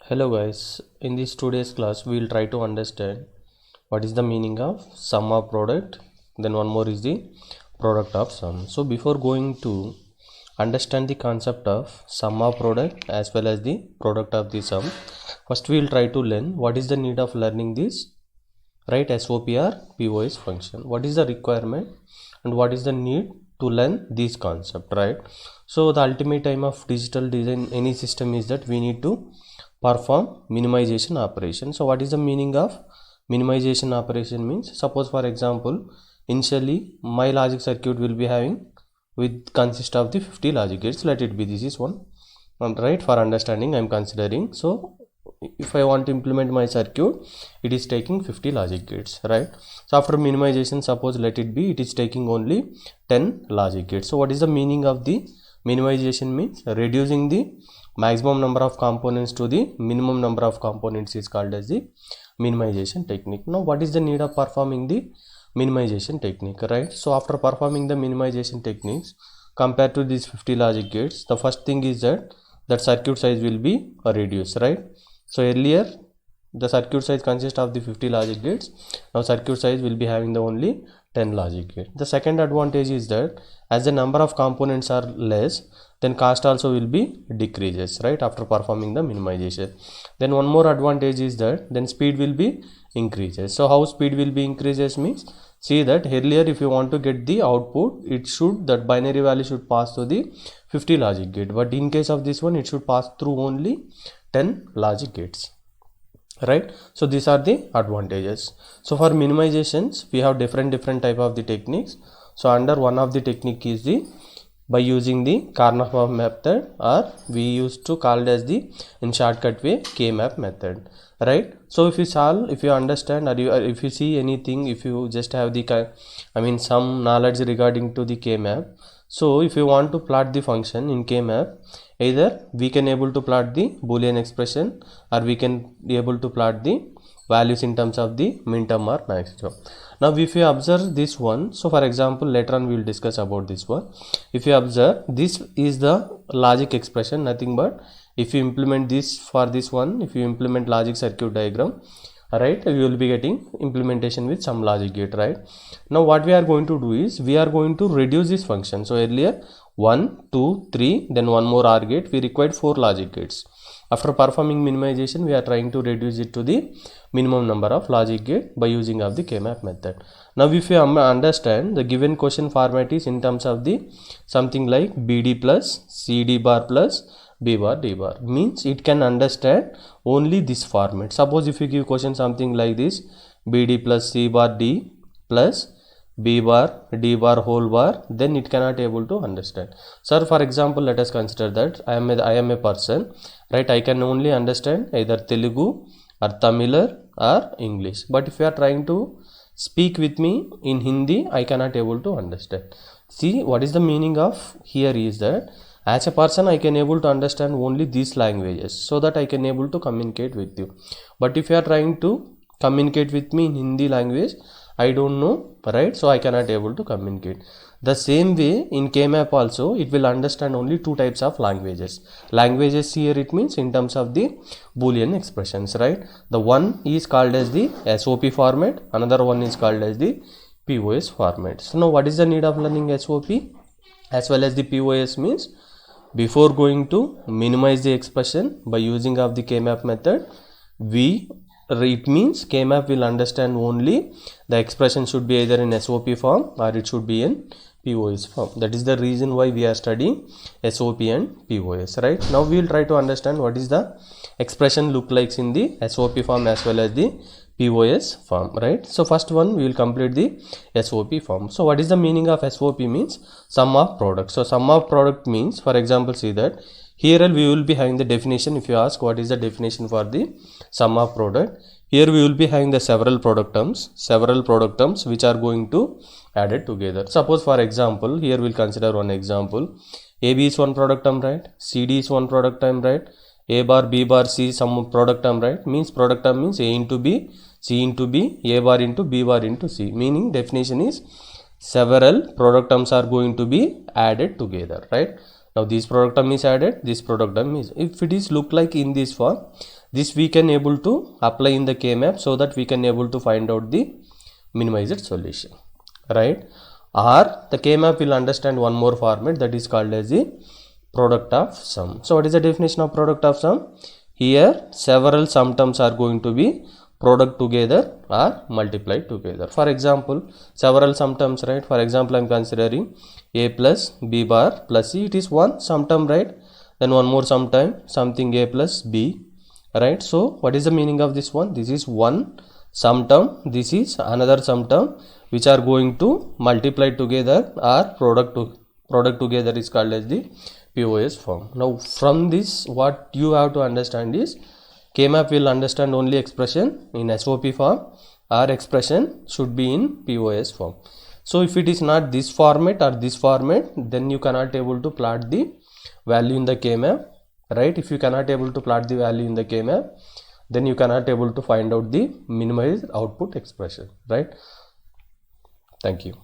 Hello guys, in this today's class we will try to understand what is the meaning of sum of product, then one more is the product of sum. So before going to understand the concept of sum of product as well as the product of the sum, first we will try to learn what is the need of learning this, right? SOP or POS function. What is the requirement and what is the need to learn this concept, right? So the ultimate aim of digital design any system is that we need to perform minimization operation. So what is the meaning of minimization operation means, suppose for example initially my logic circuit will be having with consist of the 50 logic gates. Let it be this is one, right? For understanding I am considering. So if I want to implement my circuit, it is taking 50 logic gates, right? So after minimization, suppose let it be it is taking only 10 logic gates. So what is the meaning of the minimization means? Reducing the maximum number of components to the minimum number of components is called as the minimization technique. Now what is the need of performing the minimization technique, right? So after performing the minimization techniques compared to these 50 logic gates, the first thing is that circuit size will be reduced, right? So earlier the circuit size consists of the 50 logic gates. Now circuit size will be having the only 10 logic gates. The second advantage is that as the number of components are less, then cost also will be decreases, right? After performing the minimization. Then one more advantage is that then speed will be increases. So how speed will be increases means, see that earlier if you want to get the output, it should, that binary value should pass through the 50 logic gate, but in case of this one it should pass through only 10 logic gates, right? So these are the advantages. So for minimizations we have different type of the techniques. So under one of the technique is the by using the Karnaugh method, or we used to call it as the in shortcut way K-map method, right? So if you solve, if you understand, or if you see anything, if you just have the some knowledge regarding to the K-map, so if you want to plot the function in K-map, either we can able to plot the Boolean expression or we can be able to plot the values in terms of the minterm or maximum. Now if you observe this one, so for example later on we will discuss about this one. If you observe, this is the logic expression, nothing but if you implement this for this one, if you implement logic circuit diagram, right, you will be getting implementation with some logic gate, right? Now what we are going to do is we are going to reduce this function. So earlier 1 2 3 then one more OR gate, we required 4 logic gates. After performing minimization we are trying to reduce it to the minimum number of logic gate by using of the K-map method. Now if you understand, the given question format is in terms of the something like BD plus CD bar plus B bar D bar, means it can understand only this format. Suppose if you give question something like this, BD plus C bar D plus B bar D bar whole bar, then it cannot able to understand. Sir, for example let us consider that I am a person, right? I can only understand either Telugu or Tamil or English, but if you are trying to speak with me in Hindi, I cannot able to understand. See, what is the meaning of here is that as a person I can able to understand only these languages, so that I can able to communicate with you. But if you are trying to communicate with me in Hindi language, I don't know, right? So I cannot able to communicate. The same way in K-map also it will understand only two types of languages. Languages here it means in terms of the Boolean expressions, right? The one is called as the SOP format, another one is called as the POS format. So now what is the need of learning SOP as well as the POS means, before going to minimize the expression by using of the K-map method, it means K-map will understand only the expression should be either in SOP form or it should be in POS form. That is the reason why we are studying SOP and POS, right? Now we will try to understand what is the expression look like in the SOP form as well as the POS form, right? So first one we will complete the SOP form. So what is the meaning of SOP means? Sum of product. So sum of product means, for example, see that here we will be having the definition. If you ask what is the definition for the sum of product, here we will be having the several product terms which are going to added together. Suppose for example here we'll consider one example. AB is one product term, right? CD is one product term, right? A bar B bar C some product term, right? Means product term means A into B, C into B, A bar into B bar into C. Meaning definition is several product terms are going to be added together, right? Now this product term is added, this product term is, if it is look like in this form, this we can able to apply in the K-map so that we can able to find out the minimized solution, right? Or the K-map will understand one more format that is called as the product of sum. So what is the definition of product of sum? Here several sum terms are going to be product together or multiplied together. For example, several sum terms, right? For example, I am considering a plus b bar plus c. It is one sum term, right? Then one more sum term, something a plus b, right? So what is the meaning of this one? This is one sum term, this is another sum term, which are going to multiply together or product together is called as the POS form. Now from this, what you have to understand is K-map will understand only expression in SOP form, or expression should be in POS form. So if it is not this format or this format, then you cannot able to plot the value in the K-map, right? If you cannot able to plot the value in the K-map, then you cannot able to find out the minimized output expression, right? Thank you.